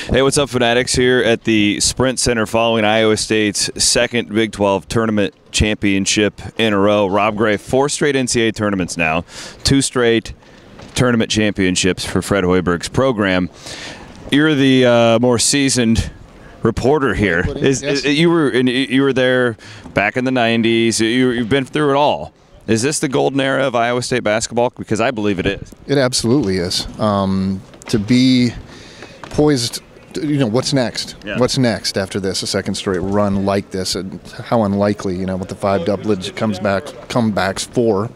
Hey, what's up, Fanatics? Here at the Sprint Center following Iowa State's second Big 12 tournament championship in a row. Rob Gray, 4 straight NCAA tournaments now, 2 straight tournament championships for Fred Hoiberg's program. You're the more seasoned reporter here. You were there back in the 90s. You've been through it all. Is this the golden era of Iowa State basketball? Because I believe it is. It absolutely is. To be poised, what's next? Yeah. What's next after this? A second straight run like this, and how unlikely, with the 5 double-digit comebacks, 4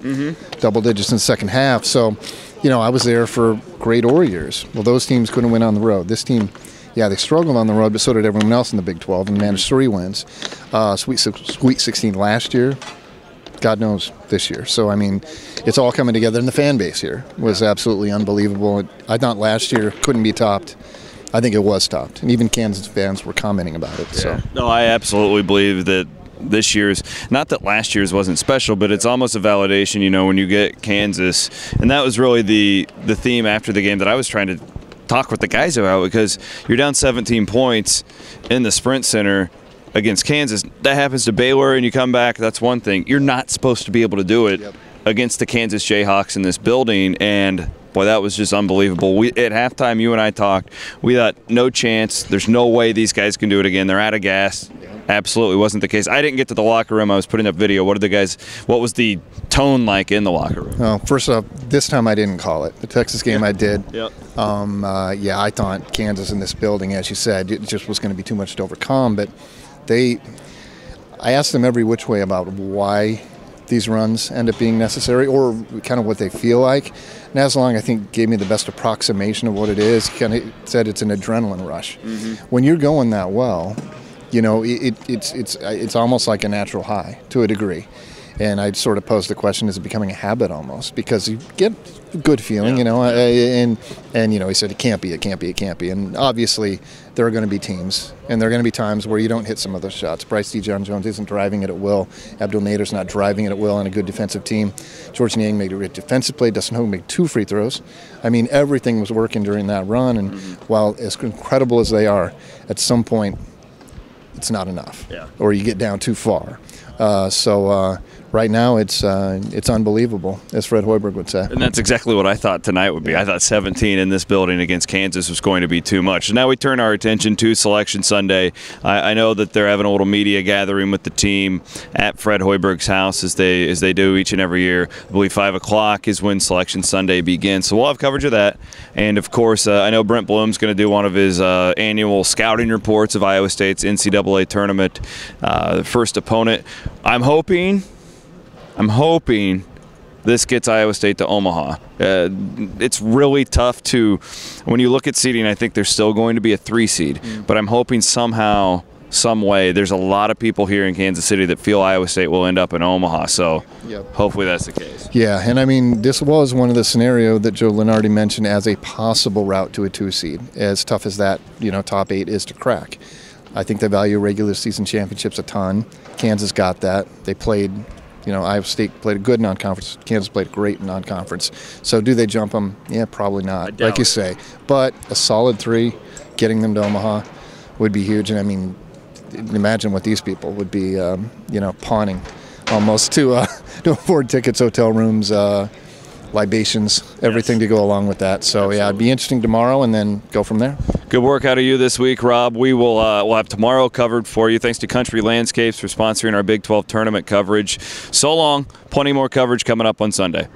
double digits in the second half. So, I was there for great Warriors. Well, those teams couldn't win on the road. This team, yeah, they struggled on the road, but so did everyone else in the Big 12 and managed 3 wins. Sweet 16 last year. God knows this year. So, it's all coming together, and the fan base here was absolutely unbelievable. I thought last year couldn't be topped. I think it was topped, and even Kansas fans were commenting about it. So. No, I absolutely believe that this year's, not that last year's wasn't special, but it's almost a validation, when you get Kansas. And that was really the theme after the game that I was trying to talk with the guys about, because you're down 17 points in the Sprint Center against Kansas. That happens to Baylor and you come back, that's one thing. You're not supposed to be able to do it against the Kansas Jayhawks in this building, and boy, that was just unbelievable. At halftime, you and I talked. We thought, no chance. There's no way these guys can do it again. They're out of gas. Absolutely wasn't the case. I didn't get to the locker room. I was putting up video. What was the tone like in the locker room? Well, first off, this time I didn't call it. The Texas game I did. Yep. I thought Kansas in this building, as you said, it just was going to be too much to overcome. But I asked them every which way about why these runs end up being necessary, or kind of what they feel like. Naslong, I think, gave me the best approximation of what it is. He kind of said it's an adrenaline rush. When you're going that well, it's almost like a natural high to a degree. And I'd sort of posed the question, is it becoming a habit almost? Because you get a good feeling, and he said it can't be. And obviously there are going to be teams, and there are going to be times where you don't hit some of those shots. Bryce John Jones isn't driving it at will. Abdul Nader's not driving it at will on a good defensive team. George Niang made a great defensive play. Dustin Hogan made 2 free throws. Everything was working during that run, and while as incredible as they are, at some point it's not enough, or you get down too far. Right now, it's unbelievable, as Fred Hoiberg would say. And that's exactly what I thought tonight would be. I thought 17 in this building against Kansas was going to be too much. So now we turn our attention to Selection Sunday. I know that they're having a little media gathering with the team at Fred Hoiberg's house, as they do each and every year. I believe 5 o'clock is when Selection Sunday begins. So we'll have coverage of that. And, of course, I know Brent Bloom's going to do one of his annual scouting reports of Iowa State's NCAA tournament first opponent. I'm hoping this gets Iowa State to Omaha. It's really tough to, when you look at seeding, I think there's still going to be a 3 seed. But I'm hoping somehow, some way, there's a lot of people here in Kansas City that feel Iowa State will end up in Omaha. So hopefully that's the case. Yeah, and this was one of the scenarios that Joe Lunardi mentioned as a possible route to a 2 seed. As tough as that, top 8 is to crack. I think they value regular season championships a ton. Kansas got that. They played, Iowa State played a good non-conference. Kansas played great in non-conference. So do they jump them? Yeah, probably not, like you say. But a solid 3, getting them to Omaha would be huge. And, imagine what these people would be, pawning almost to afford tickets, hotel rooms, libations, everything to go along with that. So, it'd be interesting tomorrow and then go from there. Good work out of you this week, Rob. We'll have tomorrow covered for you. Thanks to Country Landscapes for sponsoring our Big 12 tournament coverage. So long. Plenty more coverage coming up on Sunday.